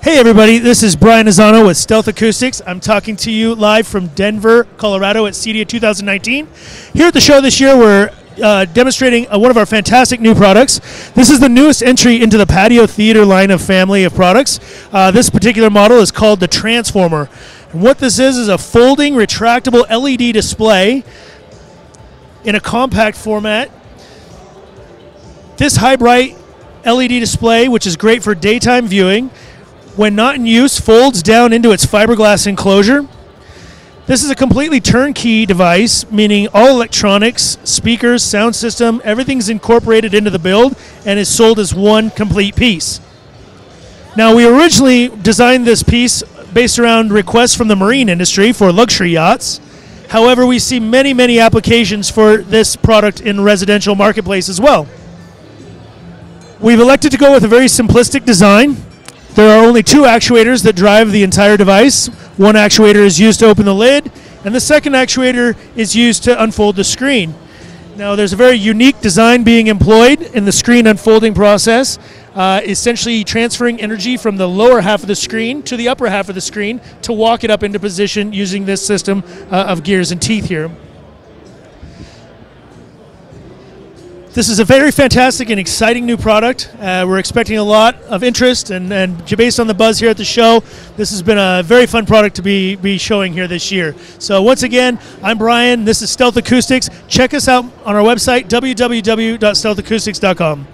Hey everybody, this is Brian Azzano with Stealth Acoustics. I'm talking to you live from Denver, Colorado at CEDIA 2019. Here at the show this year, we're demonstrating one of our fantastic new products. This is the newest entry into the patio theater line of family of products. This particular model is called the Transformer. And what this is a folding retractable LED display in a compact format. This high bright LED display, which is great for daytime viewing, when not in use, folds down into its fiberglass enclosure. This is a completely turnkey device, meaning all electronics, speakers, sound system, everything's incorporated into the build and is sold as one complete piece. Now, we originally designed this piece based around requests from the marine industry for luxury yachts. However, we see many, many applications for this product in residential marketplace as well. We've elected to go with a very simplistic design. There are only two actuators that drive the entire device. One actuator is used to open the lid, and the second actuator is used to unfold the screen. Now, there's a very unique design being employed in the screen unfolding process, essentially transferring energy from the lower half of the screen to the upper half of the screen to walk it up into position using this system of gears and teeth here. This is a very fantastic and exciting new product. We're expecting a lot of interest, and based on the buzz here at the show, this has been a very fun product to be showing here this year. So once again, I'm Brian. This is Stealth Acoustics. Check us out on our website, www.stealthacoustics.com.